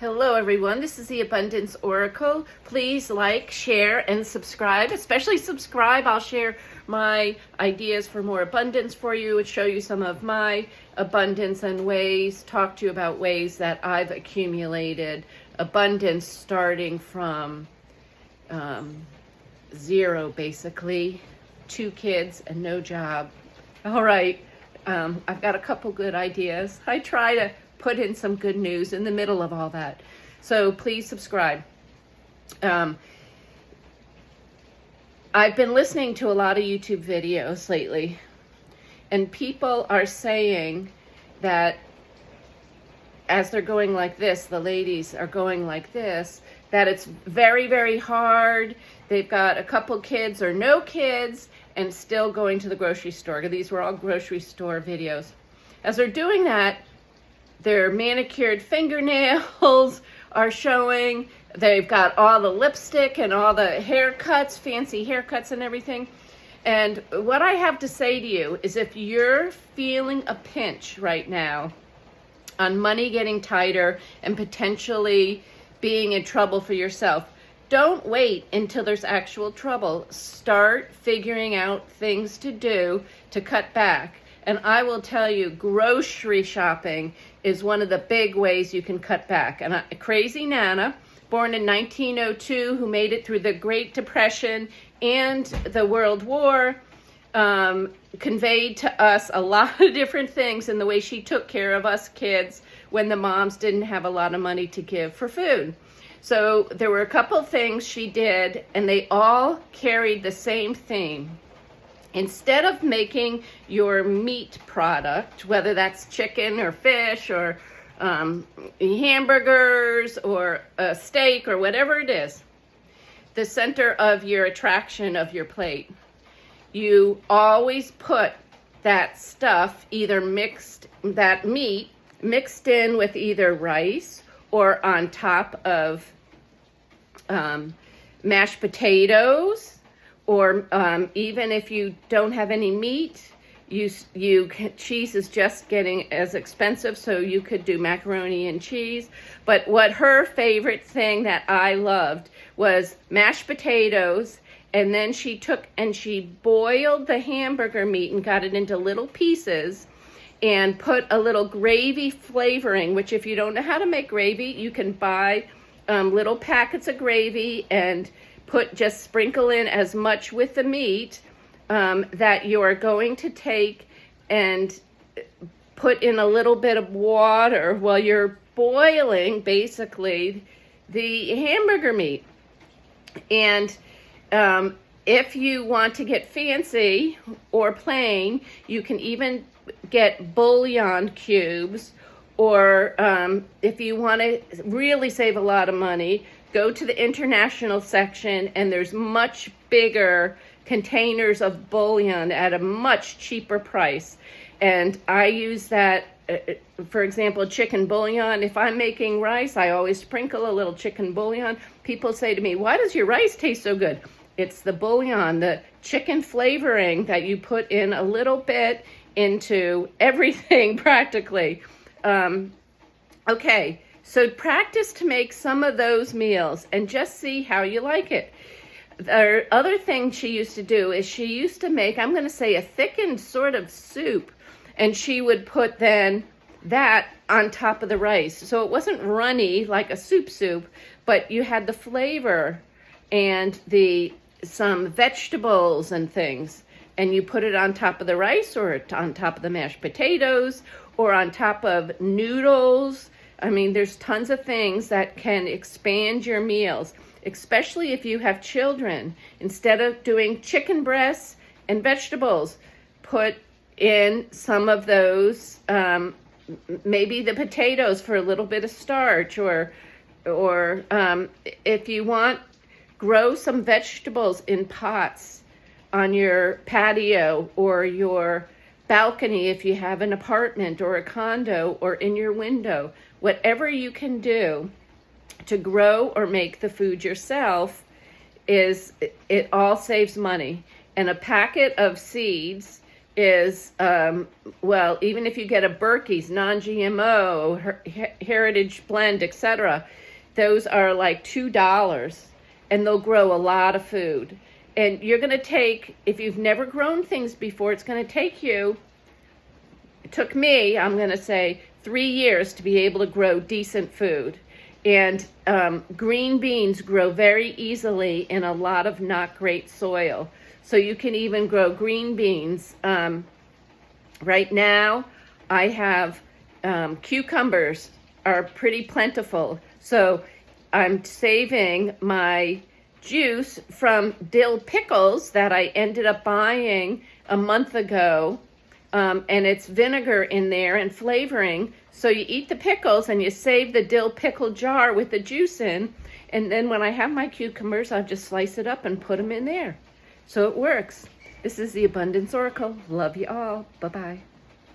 Hello everyone, this is the Abundance Oracle. Please like, share, and subscribe. Especially subscribe. I'll share my ideas for more abundance for you and show you some of my abundance and ways, talk to you about ways that I've accumulated abundance starting from zero basically, 2 kids and no job. All right, I've got a couple good ideas. I try to put in some good news in the middle of all that. So please subscribe. I've been listening to a lot of YouTube videos lately, and people are saying that as they're going like this, the ladies are going like this, that it's very, very hard. They've got a couple kids or no kids and still going to the grocery store. These were all grocery store videos. As they're doing that, their manicured fingernails are showing. They've got all the lipstick and all the haircuts, fancy haircuts and everything. And what I have to say to you is if you're feeling a pinch right now on money getting tighter and potentially being in trouble for yourself, don't wait until there's actual trouble. Start figuring out things to do to cut back. And I will tell you, grocery shopping is one of the big ways you can cut back. And Crazy Nana, born in 1902, who made it through the Great Depression and the World War, conveyed to us a lot of different things in the way she took care of us kids when the moms didn't have a lot of money to give for food. So there were a couple things she did, and they all carried the same theme. Instead of making your meat product, whether that's chicken or fish or hamburgers or a steak or whatever it is, the center of your attraction of your plate, you always put that stuff, that meat mixed in with either rice or on top of mashed potatoes. Or even if you don't have any meat, cheese is just getting as expensive, so you could do macaroni and cheese. But what her favorite thing that I loved was mashed potatoes, and then she took and she boiled the hamburger meat and got it into little pieces and put a little gravy flavoring, which if you don't know how to make gravy, you can buy little packets of gravy and just sprinkle in as much with the meat that you're going to take and put in a little bit of water while you're boiling, basically, the hamburger meat. And if you want to get fancy or plain, you can even get bouillon cubes, or if you want to really save a lot of money, go to the international section, and there's much bigger containers of bouillon at a much cheaper price. And I use that, for example, chicken bouillon. If I'm making rice, I always sprinkle a little chicken bouillon. People say to me, why does your rice taste so good? It's the bouillon, the chicken flavoring that you put in a little bit into everything practically. Okay. So practice to make some of those meals and just see how you like it. The other thing she used to do is she used to make, I'm going to say, a thickened sort of soup, and she would put then that on top of the rice. So it wasn't runny like a soup, but you had the flavor and some vegetables and things, and you put it on top of the rice or on top of the mashed potatoes or on top of noodles. I mean, there's tons of things that can expand your meals, especially if you have children. Instead of doing chicken breasts and vegetables, put in some of those, maybe the potatoes for a little bit of starch, or if you want, grow some vegetables in pots on your patio or your balcony if you have an apartment or a condo, or in your window. Whatever you can do to grow or make the food yourself, it all saves money. And a packet of seeds is, well, even if you get a Berkey's, non-GMO, heritage blend, etc., those are like $2, and they'll grow a lot of food. And you're going to take, if you've never grown things before, it's going to take you, it took me, I'm going to say, 3 years to be able to grow decent food. And green beans grow very easily in a lot of not great soil. So you can even grow green beans. Right now, I have cucumbers are pretty plentiful. So I'm saving my juice from dill pickles that I ended up buying a month ago. And it's vinegar in there and flavoring. So you eat the pickles and you save the dill pickle jar with the juice in. And then when I have my cucumbers, I'll just slice it up and put them in there. So it works. This is the Abundance Oracle. Love you all. Bye-bye.